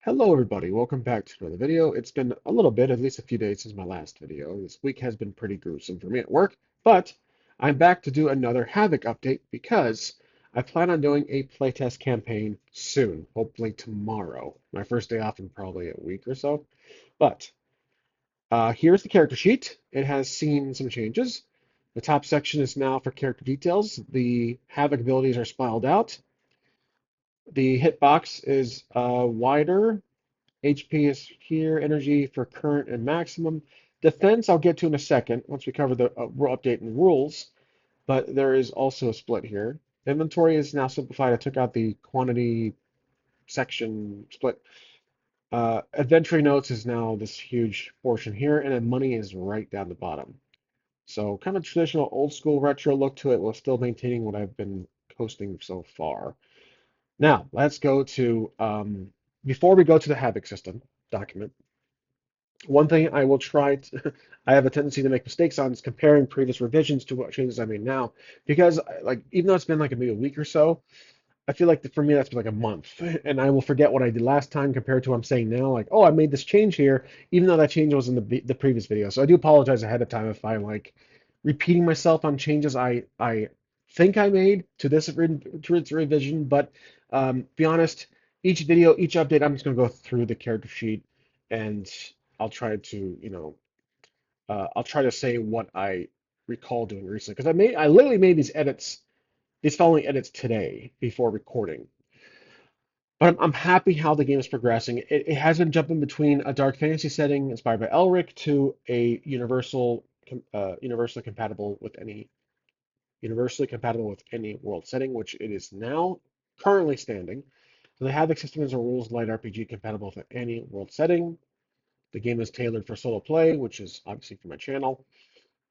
Hello everybody, welcome back to another video. It's been a little bit, at least a few days since my last video. This week has been pretty gruesome for me at work, but I'm back to do another HAVOC update because I plan on doing a playtest campaign soon, hopefully tomorrow. My first day off in probably a week or so. But here's the character sheet. It has seen some changes. The top section is now for character details. The HAVOC abilities are spelled out. The hitbox is wider. HP is here, energy for current and maximum. Defense, I'll get to in a second once we cover the update and rules, but there is also a split here. Inventory is now simplified. I took out the quantity section split. Adventure notes is now this huge portion here, and then money is right down the bottom. So kind of traditional old school retro look to it while still maintaining what I've been posting so far. Now, let's go to, before we go to the Havoc system document, one thing I will try to, I have a tendency to make mistakes on is comparing previous revisions to what changes I made now. Because like even though it's been like maybe a week or so, I feel like for me that's been like a month, and I will forget what I did last time compared to what I'm saying now. Like, oh, I made this change here, even though that change was in the previous video. So I do apologize ahead of time if I'm like repeating myself on changes I think I made to this revision. But be honest, each video, each update, I'm just gonna go through the character sheet, and I'll try to I'll try to say what I recall doing recently because I literally made these edits, these following edits today before recording. But I'm happy how the game is progressing. It has been jumping between a dark fantasy setting inspired by Elric to a universally compatible with any world setting, which it is now currently standing. So the Havoc system is a rules light RPG compatible with any world setting. The game is tailored for solo play, which is obviously for my channel,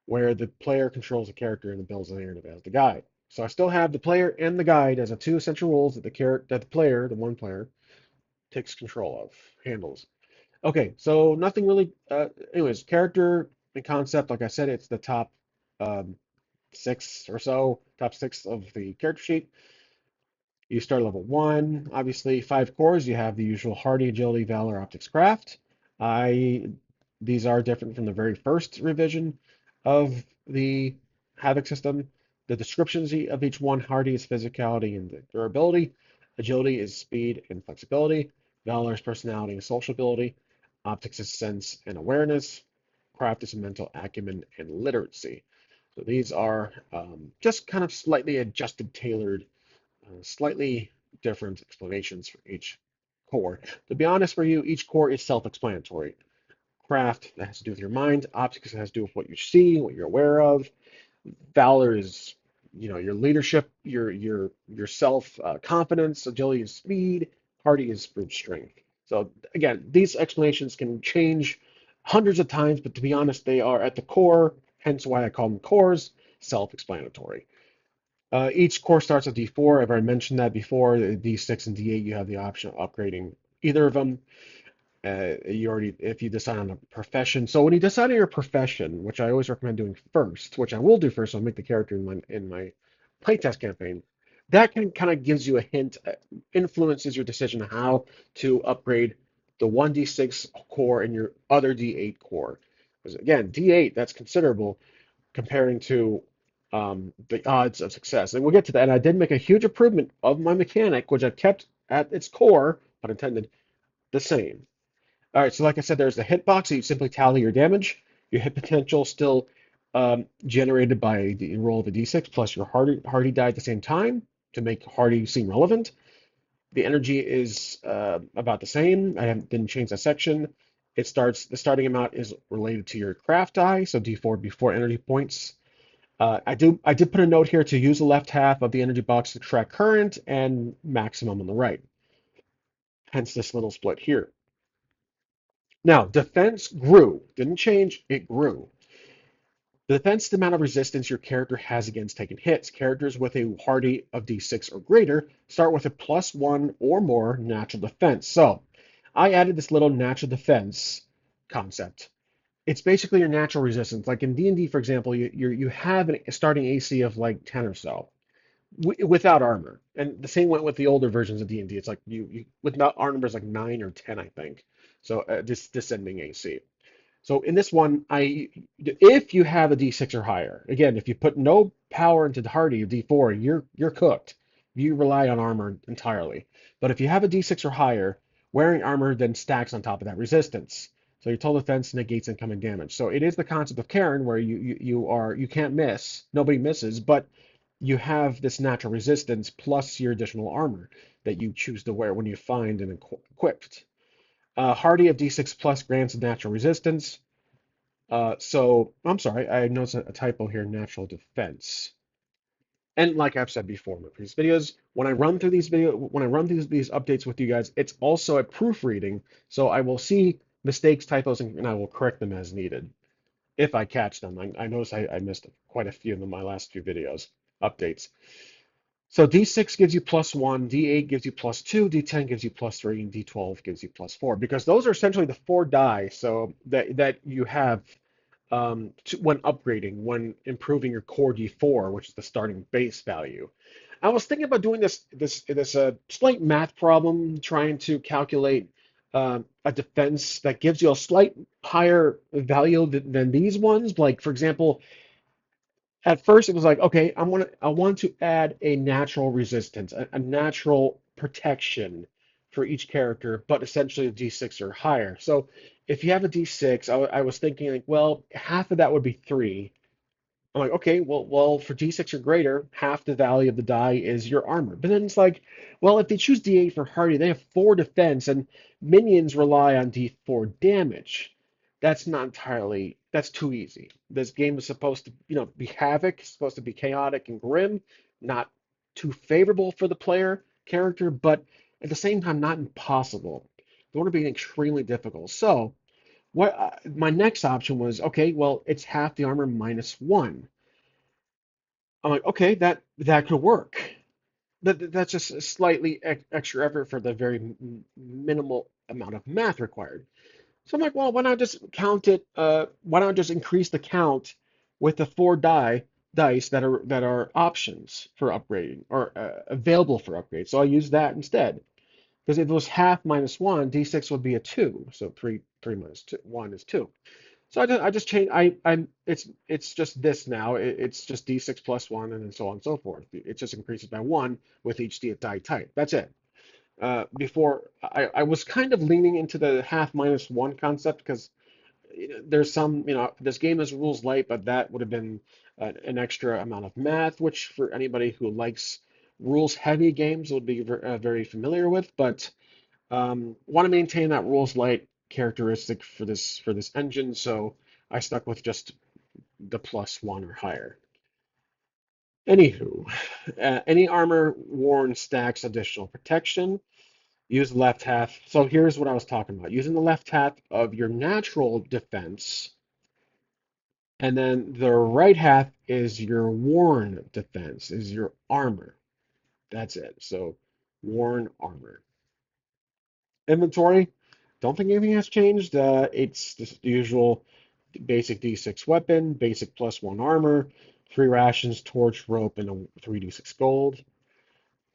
where the player controls the character and builds the narrative as the guide. So I still have the player and the guide as the two essential roles that the one player, takes control of, handles. Okay, so nothing really. Anyways, character and concept, like I said, it's the top um, six or so, top six of the character sheet. You start level one, obviously five cores. You have the usual hardy, agility, valor, optics, craft. I These are different from the very first revision of the Havoc system. The descriptions of each one: hardy is physicality and durability, agility is speed and flexibility, valor is personality and sociability, optics is sense and awareness, craft is mental acumen and literacy. So these are just kind of slightly adjusted, tailored, slightly different explanations for each core. To be honest for you, each core is self-explanatory. Craft, that has to do with your mind. Optics has to do with what you see, what you're aware of. Valor is, your leadership, your self confidence. Agility is speed. Hardy is brute strength. So again, these explanations can change hundreds of times, but to be honest, they are at the core, hence why I call them cores, self-explanatory. Each core starts at D4. I've already mentioned that before. D6 and D8, you have the option of upgrading either of them. If you decide on a profession. So when you decide on your profession, which I always recommend doing first, which I will do first, I'll make the character in my playtest campaign. That can kind of gives you a hint, influences your decision on how to upgrade the 1d6 core and your other d8 core. Because again, d8, that's considerable comparing to the odds of success. And we'll get to that. And I did make a huge improvement of my mechanic, which I've kept at its core, unintended, the same. All right, so like I said, there's the hitbox. So you simply tally your damage. Your hit potential still generated by the roll of a d6 plus your hardy die at the same time to make hardy seem relevant. The energy is about the same. Didn't change that section. The starting amount is related to your craft die, so d4 before energy points. I did put a note here to use the left half of the energy box to track current and maximum on the right. Hence this little split here. Now, defense grew. Didn't change, it grew. The defense is the amount of resistance your character has against taking hits. Characters with a hardy of d6 or greater start with a +1 or more natural defense. So I added this little natural defense concept. It's basically your natural resistance. Like in D&D, for example, you have a starting AC of like 10 or so. without armor. And the same went with the older versions of D&D. It's like you without armor is like 9 or 10, I think. So this descending AC. So in this one, if you have a D6 or higher, again, if you put no power into the hardy of D4, you're cooked. You rely on armor entirely. But if you have a D6 or higher, wearing armor then stacks on top of that resistance. So your total defense negates incoming damage. So it is the concept of Karen where you can't miss, nobody misses, but you have this natural resistance plus your additional armor that you choose to wear when you find and equipped. Hardy of D6 plus grants natural resistance. So I'm sorry, I noticed a typo here, natural defense. And like I've said before in my previous videos, when I run these updates with you guys, it's also a proofreading, so I will see mistakes, typos, and I will correct them as needed if I catch them. I noticed I missed quite a few in my last few videos updates. So D6 gives you +1, D8 gives you +2, D10 gives you +3, and D12 gives you +4 because those are essentially the four die so that you have when upgrading, when improving your core D4, which is the starting base value. I was thinking about doing this slight math problem, trying to calculate a defense that gives you a slight higher value than these ones. Like for example, at first it was like, okay, I want to add a natural resistance, a natural protection for each character, but essentially a D6 or higher. So if you have a D6, I was thinking like, well, half of that would be 3. I'm like, okay, well, for D6 or greater, half the value of the die is your armor. But then it's like, well, if they choose D8 for hardy, they have 4 defense, and minions rely on D4 damage. That's too easy. This game is supposed to, be havoc, supposed to be chaotic and grim, not too favorable for the player character, but at the same time, not impossible. They want to be extremely difficult. So, my next option was, okay, well, it's half the armor -1. I'm like, okay, that could work. That's just a slightly extra effort for the very minimal amount of math required. So I'm like, well, why not just count it? Why not just increase the count with the 4 dice that are options for upgrading or available for upgrade? So I use that instead. Because if it was half -1, d6 would be a 2. So 3 minus 1 is 2. So I just changed. It's just this now. It's just d6 plus 1 and then so on and so forth. It just increases by 1 with each die type. That's it. Before I was kind of leaning into the half -1 concept because there's some, this game is rules light, but that would have been an extra amount of math, which for anybody who likes rules heavy games would be very familiar with. But want to maintain that rules light characteristic for this engine, so I stuck with just the +1 or higher. Anywho, any armor worn stacks additional protection. Use the left half. So here's what I was talking about. Using the left half of your natural defense, and then the right half is your worn defense, is your armor. That's it. So worn armor. Inventory, don't think anything has changed. It's the usual basic D6 weapon, basic +1 armor, 3 rations, torch, rope, and a 3d6 gold.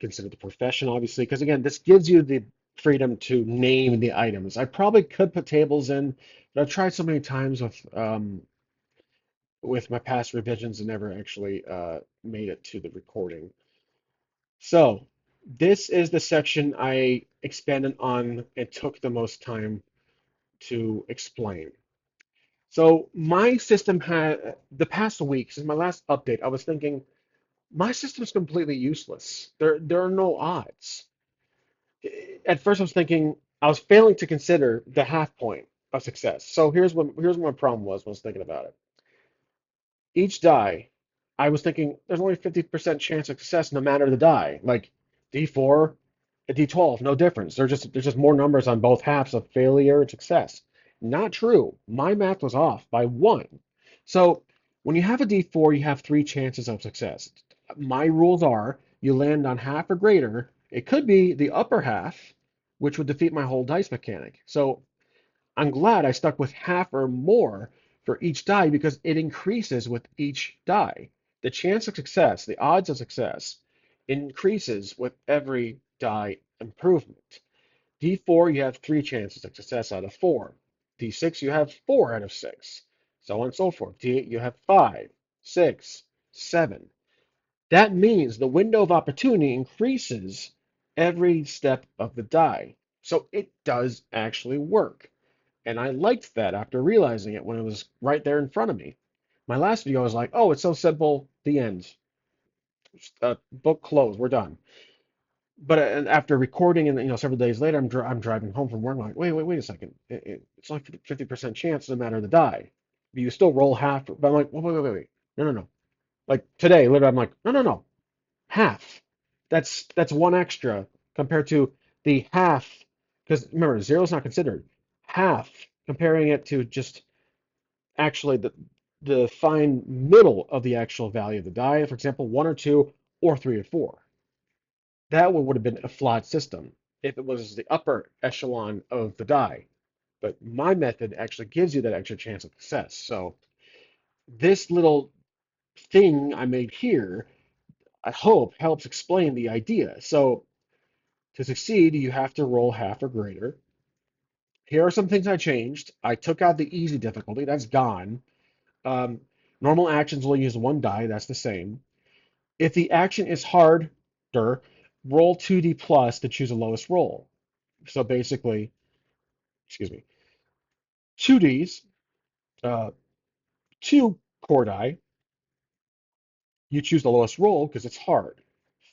Consider the profession, obviously, because again, this gives you the freedom to name the items. I probably could put tables in, but I've tried so many times with my past revisions and never actually made it to the recording. So this is the section I expanded on and took the most time to explain. So my system had the past week since my last update, I was thinking my system's completely useless. There are no odds. At first I was failing to consider the half point of success. So here's what my problem was when I was thinking about it. Each die, I was thinking there's only a 50% chance of success no matter the die. Like D4 and D12, no difference. There's just more numbers on both halves of failure and success. Not true. My math was off by 1. So when you have a D4, you have 3 chances of success. My rules are you land on half or greater. It could be the upper half, which would defeat my whole dice mechanic. So I'm glad I stuck with half or more for each die because it increases with each die. The chance of success, the odds of success, increases with every die improvement. D4, you have three chances of success out of four. D6, you have four out of six. So on and so forth. D8, you have five, six, seven. That means the window of opportunity increases every step of the die. So it does actually work. And I liked that after realizing it when it was right there in front of me. My last video was like, oh, it's so simple, the end. Book closed, we're done. But after recording and several days later, I'm driving home from work. I'm like, wait a second. It's only 50% chance no matter the die. You still roll half. But I'm like, wait. No. Like today, literally, I'm like, no. Half. That's one extra compared to the half. Because remember, zero is not considered. Half, comparing it to just actually the fine middle of the actual value of the die. For example, one or two or three or four. That one would have been a flawed system if it was the upper echelon of the die. But my method actually gives you that extra chance of success. So this little thing I made here, I hope helps explain the idea. So to succeed, you have to roll half or greater. Here are some things I changed. I took out the easy difficulty. That's gone. Um, Normal actions will use one die. That's the same. If the action is harder, roll 2d plus to choose the lowest roll. So basically, excuse me, two Ds, uh, two core die, you choose the lowest roll because it's hard.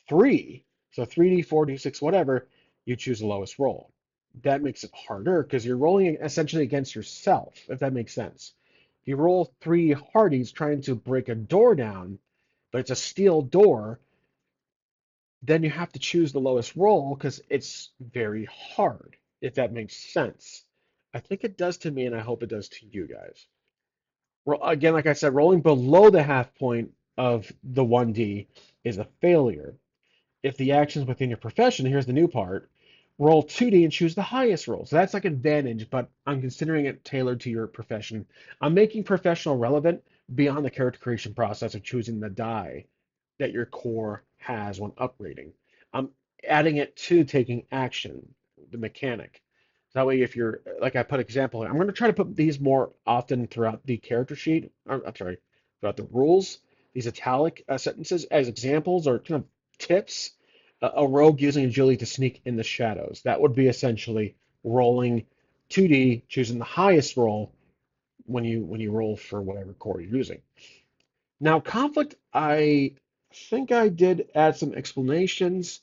Three, so 3D, 4D6, whatever, you choose the lowest roll. That makes it harder because you're rolling essentially against yourself, if that makes sense. If you roll three hardies trying to break a door down, but it's a steel door, then you have to choose the lowest roll because it's very hard, if that makes sense. I think it does to me, and I hope it does to you guys. Again, like I said, rolling below the half point of the 1D is a failure. If the action's within your profession, here's the new part, roll 2D and choose the highest roll. So that's like advantage, but I'm considering it tailored to your profession. I'm making professional relevant beyond the character creation process of choosing the die that your core has when upgrading. I'm adding it to taking action, the mechanic. That way, if you're like I put example, I'm going to try to put these more often throughout the character sheet. I'm sorry, throughout the rules. These italic sentences as examples or kind of tips. A rogue using agility to sneak in the shadows. That would be essentially rolling 2D, choosing the highest roll when you roll for whatever core you're using. Now, conflict, I think I did add some explanations.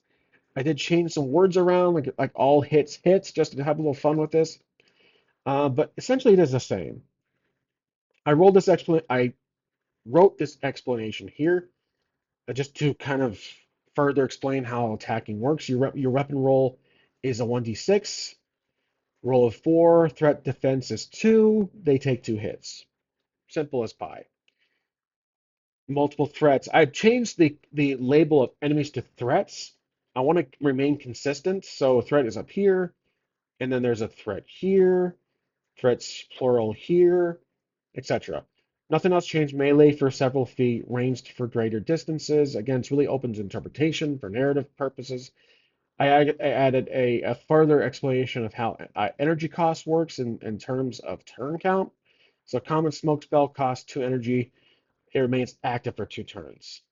I did change some words around, like all hits, just to have a little fun with this. But essentially, it is the same. I wrote this explanation here just to kind of further explain how attacking works. Your weapon roll is a 1d6. Roll of 4. Threat defense is 2. They take 2 hits. Simple as pie. Multiple threats. I've changed the label of enemies to threats. I want to remain consistent. So threat is up here, and then there's a threat here, threats plural here, etc. Nothing else changed. Melee for several feet, ranged for greater distances. Again, it's really open to interpretation for narrative purposes. I added a further explanation of how energy cost works in terms of turn count. So common smoke spell costs 2 energy. It remains active for 2 turns.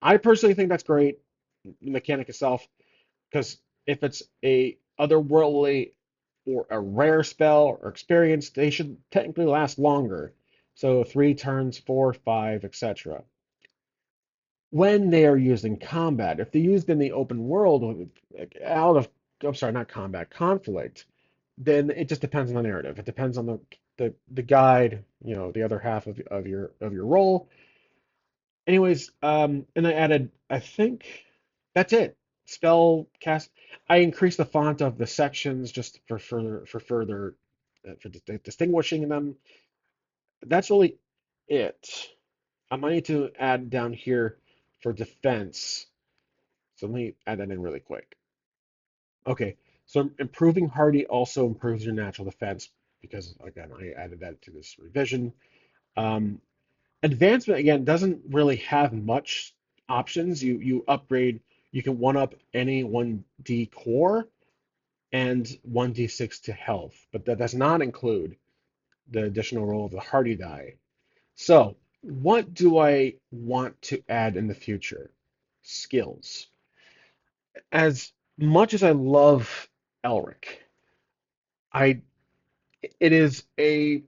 I personally think that's great, the mechanic itself, because if it's a otherworldly or a rare spell or experience, they should technically last longer. So 3 turns, 4, 5, etc. When they are used in combat, if they're used in the open world out of, I'm sorry, not combat, conflict, then it just depends on the narrative. It depends on the guide, the other half of your role. Anyways, and I added, I think that's it. Spell cast. I increased the font of the sections just for distinguishing them. That's really it. I might need to add down here for defense. So let me add that in really quick. Okay, so improving hardy also improves your natural defense because again I added that to this revision. Um, Advancement again doesn't really have much options. You upgrade. You can one up any 1D core and 1d6 to health, but that does not include the additional roll of the hardy die. So, what do I want to add in the future? Skills. As much as I love Elric, I it is a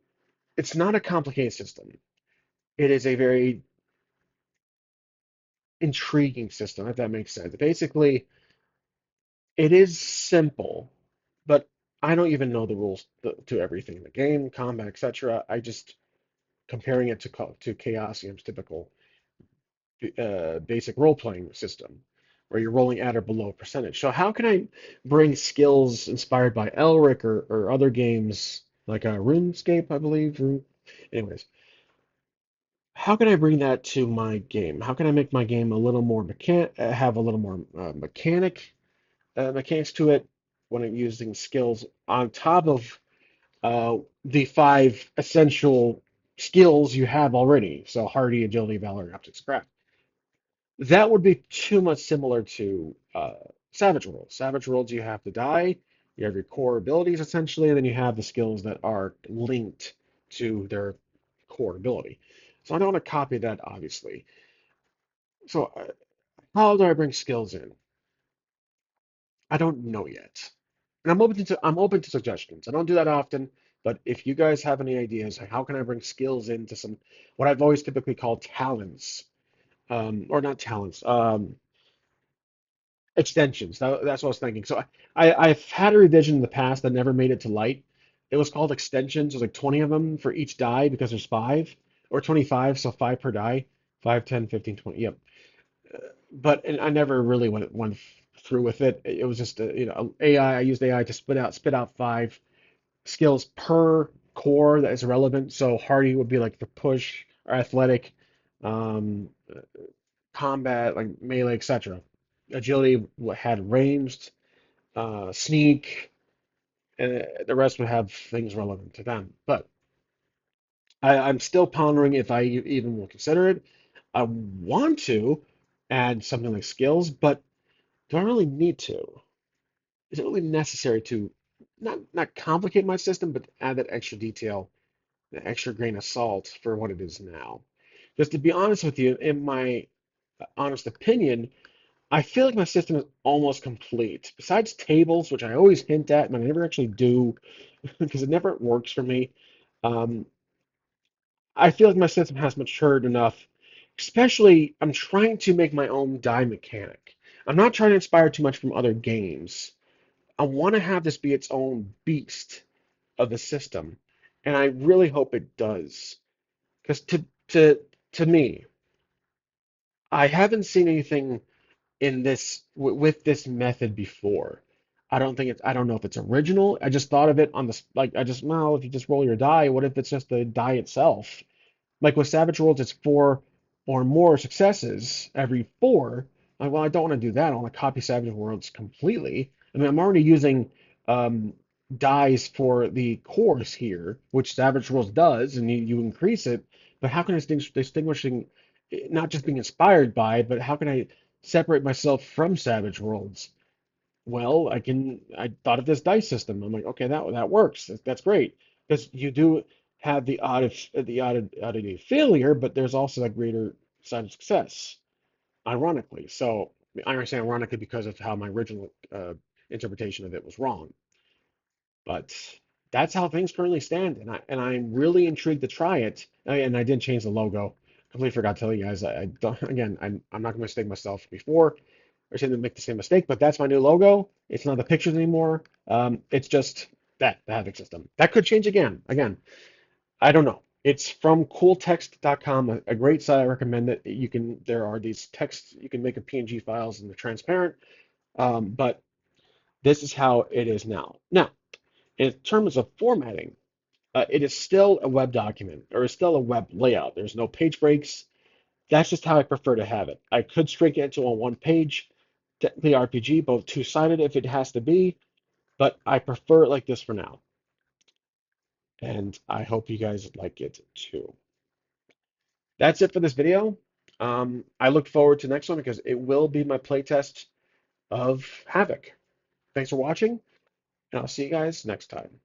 it's not a complicated system. It is a very intriguing system, if that makes sense. Basically, it is simple, but I don't even know the rules to everything in the game, combat, etc. I just comparing it to Chaosium's typical basic role-playing system, where you're rolling at or below a percentage. So how can I bring skills inspired by Elric or other games like RuneScape, I believe? Anyways, how can I bring that to my game? How can I make my game a little more have a little more mechanics to it when I'm using skills on top of the five essential skills you have already. So hardy, agility, valor, optics, craft. That would be too much similar to Savage Worlds. Savage Worlds, you have to die, you have your core abilities essentially, and then you have the skills that are linked to their core ability. So I don't want to copy that, obviously. So how do I bring skills in? I don't know yet. And I'm open to suggestions. I don't do that often, but if you guys have any ideas, how can I bring skills into some what I've always typically called talents, or not talents, extensions. That's what I was thinking. So I've had a revision in the past that never made it to light. It was called extensions. There's like 20 of them for each die because there's five or 25, so five per die. 5, 10, 15, 20. Yep. But and I never really went through with it. It was just AI. I used AI to spit out five skills per core that is relevant. So hardy would be like the push or athletic, um, combat like melee, etc. Agility had ranged, sneak, and the rest would have things relevant to them. But I'm still pondering if I even will consider it. I want to add something like skills, but do I really need to? Is it really necessary to not complicate my system, but add that extra detail, the extra grain of salt for what it is now? Because to be honest with you, in my honest opinion, I feel like my system is almost complete. Besides tables, which I always hint at, but I never actually do because it never works for me. Um, I feel like my system has matured enough. Especially, I'm trying to make my own die mechanic. I'm not trying to inspire too much from other games. I want to have this be its own beast of the system, and I really hope it does. Because to me, I haven't seen anything in this with this method before. I don't know if it's original. I just thought of it on the like I just well, if you just roll your die, what if it's just the die itself? Like with Savage Worlds, it's four or more successes every four. Well, I don't want to do that. I want to copy Savage Worlds completely. I mean, I'm already using um, dice for the cores here, which Savage Worlds does, and you increase it. But how can I distinguishing, not just being inspired by, but how can I separate myself from Savage Worlds? Well, I thought of this dice system. I'm like, okay, that works. That's great because you do have oddity of failure, but there's also a greater side of success, ironically. So I say ironically because of how my original interpretation of it was wrong. But that's how things currently stand, and I'm really intrigued to try it. And I did change the logo. Completely forgot to tell you guys. I don't, again, I'm not going to mistake myself before or saying to make the same mistake, but that's my new logo. It's not the pictures anymore. It's just the Havoc system. That could change again. Again, I don't know. It's from cooltext.com, a great site. I recommend it. There are these texts you can make a PNG files and they're transparent. But this is how it is now. Now, in terms of formatting, it is still a web document or is still a web layout. There's no page breaks. That's just how I prefer to have it. I could shrink it into a one page, technically RPG, both two-sided if it has to be, but I prefer it like this for now. And I hope you guys like it too. That's it for this video. I look forward to the next one because it will be my playtest of HAVOC. Thanks for watching, and I'll see you guys next time.